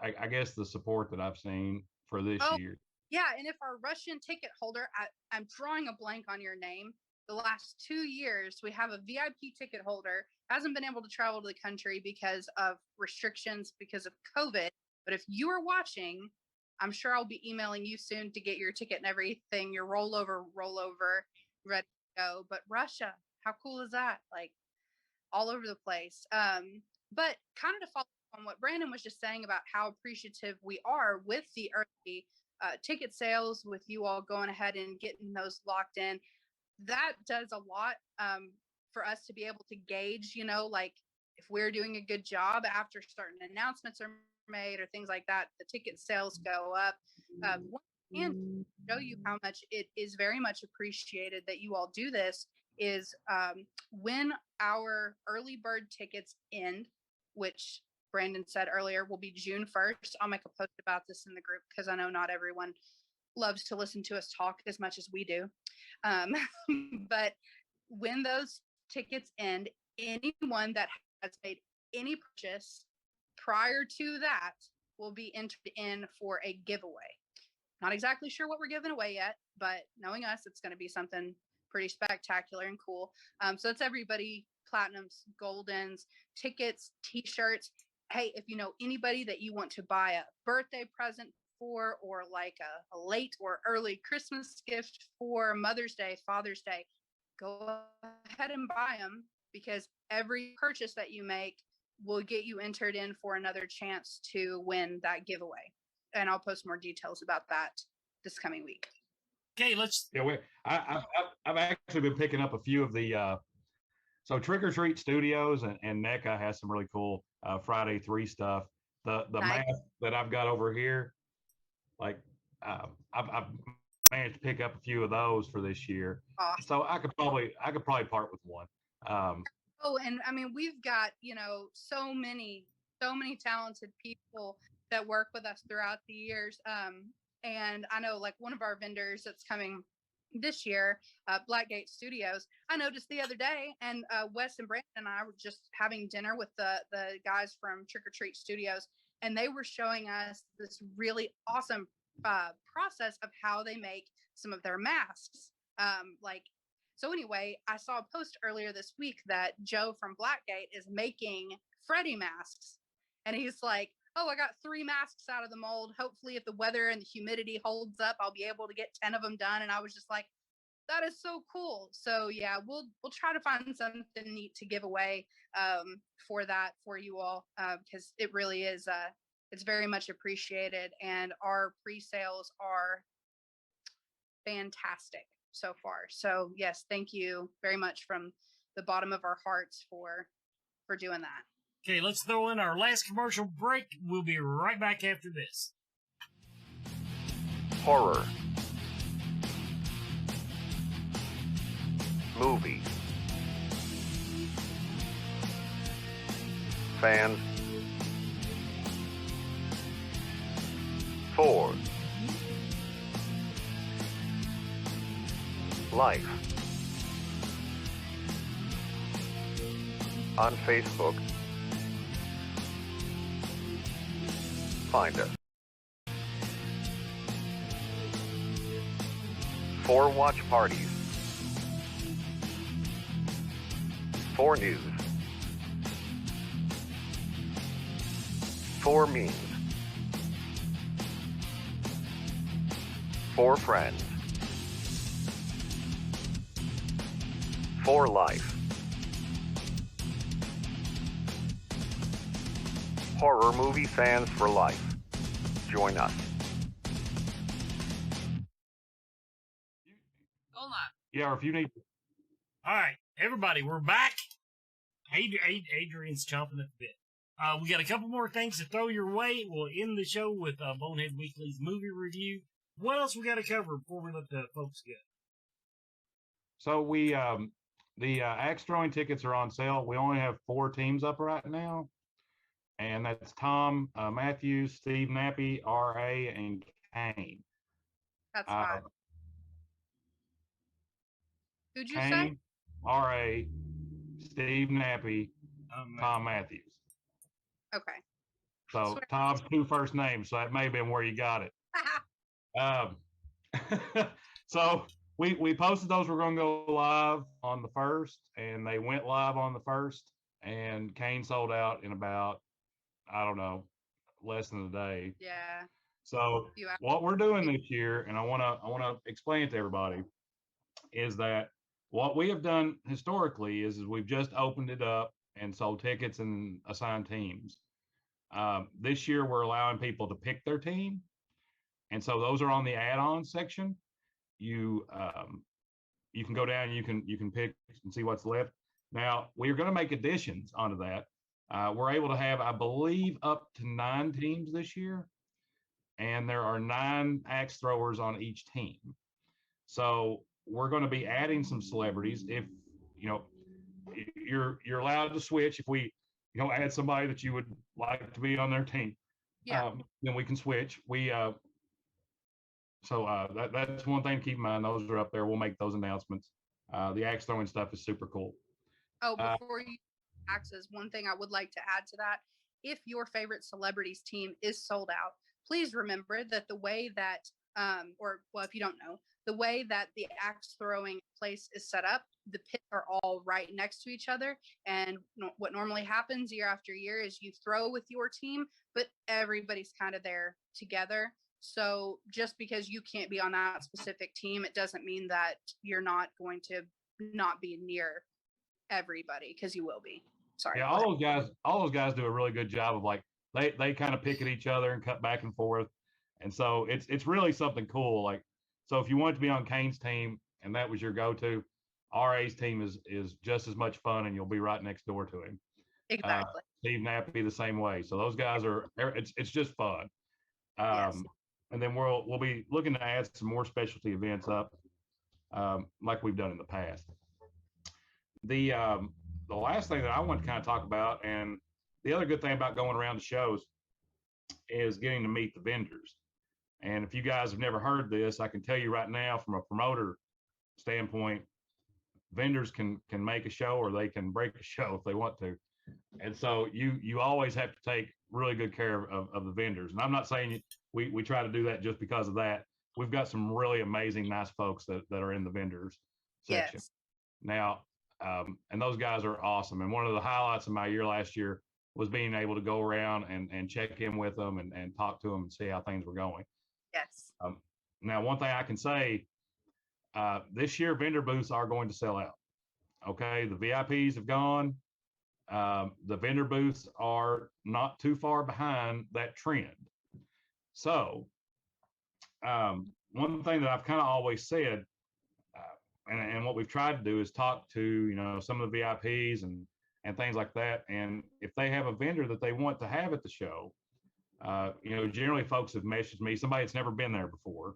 I guess the support that I've seen for this year. Yeah, and if our Russian ticket holder, I'm drawing a blank on your name. The last 2 years, we have a VIP ticket holder, hasn't been able to travel to the country because of restrictions because of COVID. But if you are watching, I'm sure I'll be emailing you soon to get your ticket and everything, your rollover, ready to go. But Russia, how cool is that? Like all over the place. But kind of to follow on what Brandon was just saying about how appreciative we are with the early ticket sales, with you all going ahead and getting those locked in, that does a lot for us to be able to gauge, like if we're doing a good job after certain announcements are made or things like that, the ticket sales go up. And show you how much it is very much appreciated that you all do this is when our early bird tickets end, which Brandon said earlier will be June 1st. I'll make a post about this in the group because I know not everyone loves to listen to us talk as much as we do. But when those tickets end, anyone that has made any purchase prior to that will be entered in for a giveaway. Not exactly sure what we're giving away yet, but knowing us, it's going to be something pretty spectacular and cool. So it's everybody, platinums, goldens, tickets, t-shirts. Hey, if you know anybody that you want to buy a birthday present for, or like a late or early Christmas gift for, Mother's Day, Father's Day, go ahead and buy them, because every purchase that you make will get you entered in for another chance to win that giveaway. And I'll post more details about that this coming week. Okay, let's. Yeah, I've actually been picking up a few of the. So Trick or Treat Studios and NECA has some really cool Friday 3 stuff. The Nice. mask that I've got over here, like I've managed to pick up a few of those for this year. Awesome. So I could probably part with one. And I mean, we've got so many talented people that work with us throughout the years. And I know like one of our vendors that's coming this year, Blackgate Studios, I noticed the other day, and Wes and Brandon and I were just having dinner with the guys from Trick or Treat Studios, and they were showing us this really awesome process of how they make some of their masks. Like So anyway, I saw a post earlier this week that Joe from Blackgate is making Freddy masks. And he's like, oh, I got 3 masks out of the mold. Hopefully if the weather and the humidity holds up, I'll be able to get 10 of them done. And I was just like, that is so cool. So yeah, we'll try to find something neat to give away for that for you all, because it really is it's very much appreciated, and our pre-sales are fantastic so far. So yes, thank you very much from the bottom of our hearts for doing that. Okay, let's throw in our last commercial break. We'll be right back after this. Horror. Movie. Fans. 4. Life. On Facebook. Find us. 4 watch parties. 4 news. 4 memes. 4 friends. 4 life. Horror movie fans for life. Join us. Yeah, or if you need. All right, everybody, we're back. Adrian's chomping at the bit. We got a couple more things to throw your way. We'll end the show with Bonehead Weekly's movie review. What else we got to cover before we let the folks go? So we, the axe throwing tickets are on sale. We only have 4 teams up right now. And that's Tom Matthews, Steve Nappy, R.A., and Kane. That's fine. Who'd you Kane, say? R.A., Steve Nappy, Tom Matthews. Okay. So Tom's 2 first names, so that may have been where you got it. So we posted those. We're going to go live on the 1st, and they went live on the 1st, and Kane sold out in about, I don't know, less than a day. Yeah. So what we're doing this year, and I want to explain it to everybody, is that what we have done historically is we've just opened it up and sold tickets and assigned teams. This year we're allowing people to pick their team, and so those are on the add-on section. You can go down, you can pick and see what's left. Now we're going to make additions onto that. We're able to have, I believe, up to 9 teams this year, and there are 9 axe throwers on each team. So we're going to be adding some celebrities. If you're allowed to switch. If we add somebody that you would like to be on their team, then we can switch. That's one thing to keep in mind. Those are up there. We'll make those announcements. The axe throwing stuff is super cool. Oh, before you axes, one thing I would like to add to that: if your favorite celebrities team is sold out, please remember that the way that, if you don't know, the way that the axe throwing place is set up, the pits are all right next to each other. And what normally happens year after year is you throw with your team, but everybody's kind of there together. So just because you can't be on that specific team, it doesn't mean that you're not going to not be near everybody, because you will be. Sorry. Yeah, all those guys do a really good job of, like, they kind of pick at each other and cut back and forth. And so it's really something cool. Like, so if you want to be on Kane's team and that was your go-to, RA's team is just as much fun, and you'll be right next door to him. Exactly. Steve Nappy the same way. So those guys it's just fun. Yes. And then we'll be looking to add some more specialty events up, like we've done in the past. The last thing that I want to kind of talk about, and the other good thing about going around the shows, is getting to meet the vendors. And if you guys have never heard this, I can tell you right now, from a promoter standpoint, vendors can make a show or they can break a show if they want to. And so you always have to take really good care of the vendors. And I'm not saying we try to do that just because of that. We've got some really amazing, nice folks that are in the vendors section. Yes. Now, and those guys are awesome. And one of the highlights of my year last year was being able to go around and check in with them and talk to them and see how things were going. Yes. Now, one thing I can say, this year vendor booths are going to sell out. Okay, the VIPs have gone. The vendor booths are not too far behind that trend. So, one thing that I've kind of always said, and what we've tried to do is talk to some of the VIPs and things like that. And if they have a vendor that they want to have at the show, generally folks have messaged me, somebody that's never been there before.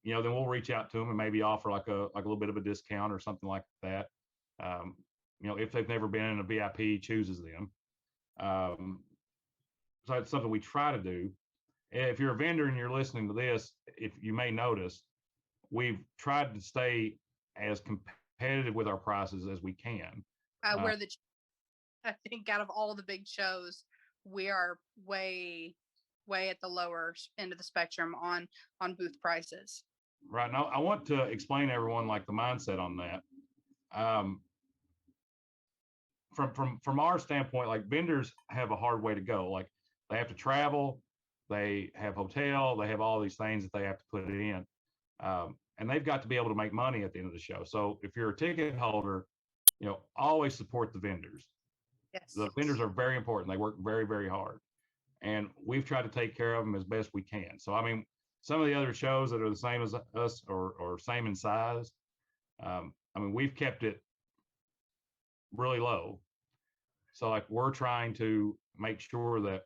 Then we'll reach out to them and maybe offer like a little bit of a discount or something like that. If they've never been and a VIP chooses them. So it's something we try to do. If you're a vendor and you're listening to this, if you may notice, we've tried to stay as competitive with our prices as we can. I think out of all the big shows, we are way at the lower end of the spectrum on booth prices. Right. Now, I want to explain to everyone like the mindset on that. From our standpoint, like vendors have a hard way to go. Like they have to travel, they have hotel, they have all these things that they have to put in. And they've got to be able to make money at the end of the show. So if you're a ticket holder, always support the vendors. Yes. The vendors are very important. They work very, very hard. And we've tried to take care of them as best we can. So, I mean, some of the other shows that are the same as us or same in size, we've kept it really low. So, like, we're trying to make sure that,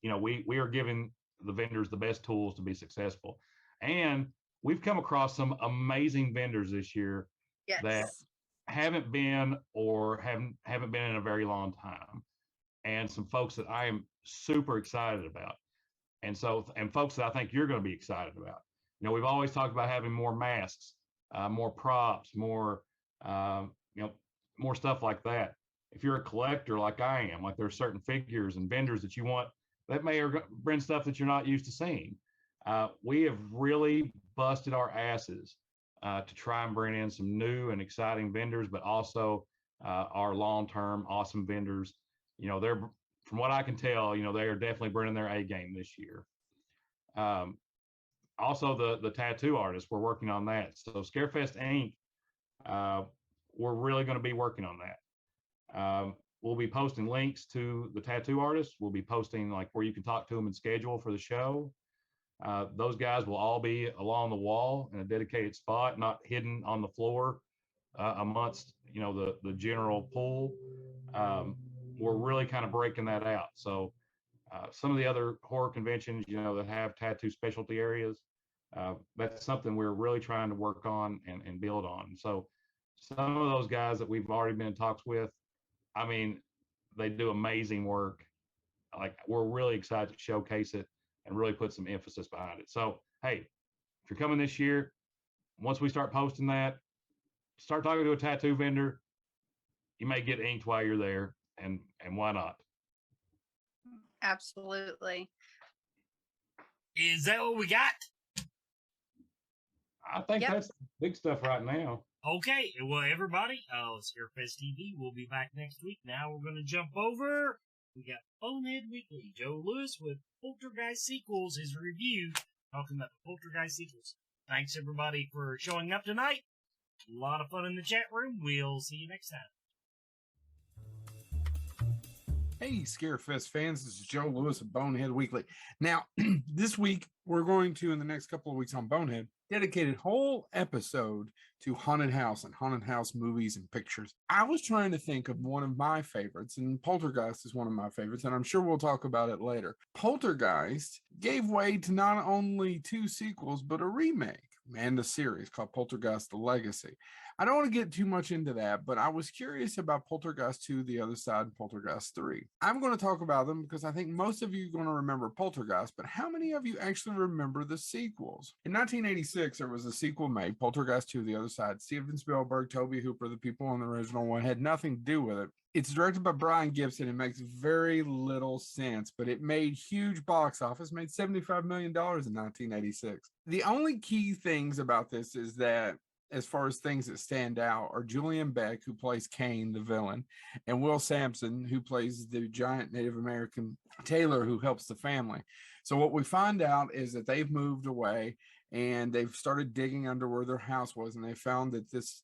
we are giving the vendors the best tools to be successful. And we've come across some amazing vendors this year that haven't been been in a very long time, and some folks that I am super excited about, and folks that I think you're going to be excited about. We've always talked about having more masks, more props, more more stuff like that. If you're a collector like I am, like there's certain figures and vendors that you want that may bring stuff that you're not used to seeing. We have really busted our asses to try and bring in some new and exciting vendors, but also our long-term awesome vendors. They're, from what I can tell, they are definitely bringing their A game this year. Also, the tattoo artists, we're working on that. So Scarefest Inc., we're really going to be working on that. We'll be posting links to the tattoo artists. We'll be posting like where you can talk to them and schedule for the show. Those guys will all be along the wall in a dedicated spot, not hidden on the floor amongst the general pool. We're really kind of breaking that out. So some of the other horror conventions, that have tattoo specialty areas, that's something we're really trying to work on and build on. So some of those guys that we've already been in talks with, they do amazing work. Like, we're really excited to showcase it and really put some emphasis behind it. So, hey, if you're coming this year, once we start posting that, start talking to a tattoo vendor. You may get inked while you're there, and why not? Absolutely. Is that what we got? I think that's big stuff right now. Okay, well, everybody, Scarefest TV, we'll be back next week. Now we're going to jump over. We got Bonehead Weekly. Joe Lewis with Poltergeist Sequels, his review, talking about the Poltergeist sequels. Thanks, everybody, for showing up tonight. A lot of fun in the chat room. We'll see you next time. Hey, Scarefest fans, this is Joe Lewis of Bonehead Weekly. Now, this week, we're going to, in the next couple of weeks on Bonehead, dedicate a whole episode to haunted house and haunted house movies and pictures. I was trying to think of one of my favorites, and Poltergeist is one of my favorites, and I'm sure we'll talk about it later. Poltergeist gave way to not only 2 sequels, but a remake and a series called Poltergeist: The Legacy. I don't want to get too much into that, but I was curious about Poltergeist 2, The Other Side, and Poltergeist 3. I'm going to talk about them because I think most of you are going to remember Poltergeist, but how many of you actually remember the sequels? In 1986, there was a sequel made, Poltergeist 2, The Other Side. Steven Spielberg, Tobe Hooper, the people on the original one, had nothing to do with it. It's directed by Brian Gibson. It makes very little sense, but it made huge box office, made $75 million in 1986. The only key things about this is that as far as things that stand out are Julian Beck, who plays Kane, the villain, and Will Sampson, who plays the giant Native American tailor who helps the family. So what we find out is that they've moved away and they've started digging under where their house was, and they found that this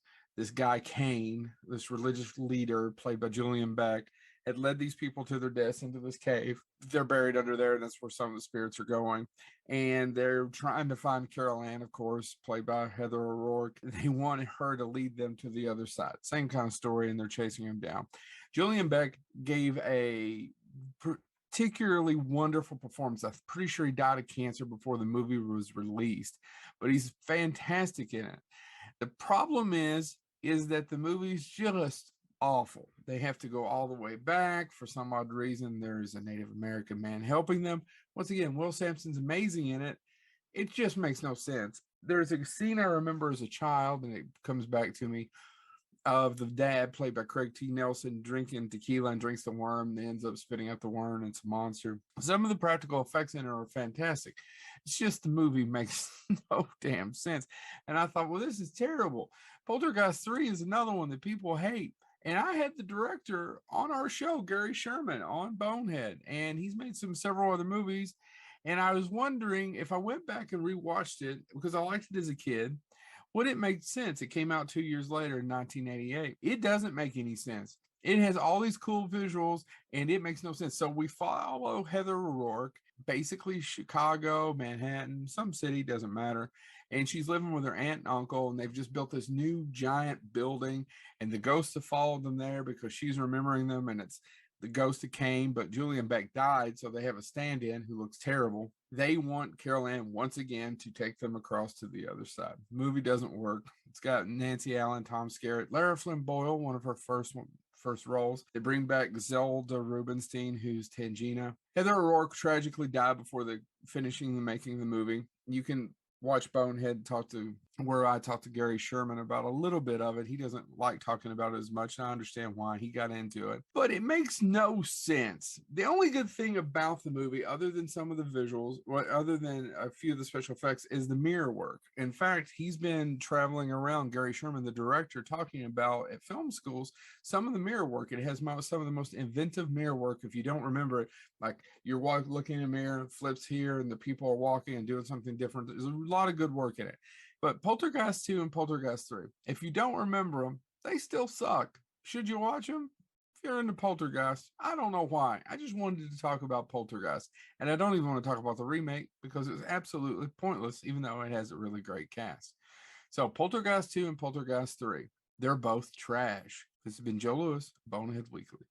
guy Kane, this religious leader played by Julian Beck, had led these people to their deaths into this cave. They're buried under there, and that's where some of the spirits are going. And they're trying to find Carol Ann, of course, played by Heather O'Rourke. They wanted her to lead them to the other side. Same kind of story, and they're chasing him down. Julian Beck gave a particularly wonderful performance. I'm pretty sure he died of cancer before the movie was released, but he's fantastic in it. The problem is that the movie's just awful. They have to go all the way back. For some odd reason, there's a Native American man helping them. Once again, Will Sampson's amazing in it. It just makes no sense. There's a scene I remember as a child, and it comes back to me, of the dad, played by Craig T. Nelson, drinking tequila and drinks the worm and ends up spitting out the worm, and it's a monster. Some of the practical effects in it are fantastic. It's just the movie makes no damn sense. And I thought, well, this is terrible. Poltergeist 3 is another one that people hate. And I had the director on our show, Gary Sherman, on Bonehead, and he's made several other movies. And I was wondering if I went back and rewatched it, because I liked it as a kid, would it make sense? It came out 2 years later in 1988. It doesn't make any sense. It has all these cool visuals, and it makes no sense. So we follow Heather O'Rourke, basically Chicago, Manhattan, some city, doesn't matter. And she's living with her aunt and uncle, and they've just built this new giant building, and the ghosts have followed them there because she's remembering them, and it's the ghost of Kane, but Julian Beck died, so they have a stand-in who looks terrible. They want Carol Ann once again to take them across to the other side. The movie doesn't work. It's got Nancy Allen, Tom Skerritt, Lara Flynn Boyle, one of her first roles. They bring back Zelda Rubinstein, who's Tangina. Heather O'Rourke tragically died before finishing the making of the movie. You can watch Bonehead where I talked to Gary Sherman about a little bit of it. He doesn't like talking about it as much, and I understand why. He got into it, but it makes no sense. The only good thing about the movie, other than some of the visuals, other than a few of the special effects, is the mirror work. In fact, he's been traveling around, Gary Sherman, the director, talking about at film schools some of the mirror work. It has some of the most inventive mirror work. If you don't remember it, like you're looking in a mirror, flips here, and the people are walking and doing something different. There's a lot of good work in it. But Poltergeist 2 and Poltergeist 3, if you don't remember them, they still suck. Should you watch them? If you're into Poltergeist, I don't know why. I just wanted to talk about Poltergeist. And I don't even want to talk about the remake because it was absolutely pointless, even though it has a really great cast. So Poltergeist 2 and Poltergeist 3, they're both trash. This has been Joe Lewis, Bonehead Weekly.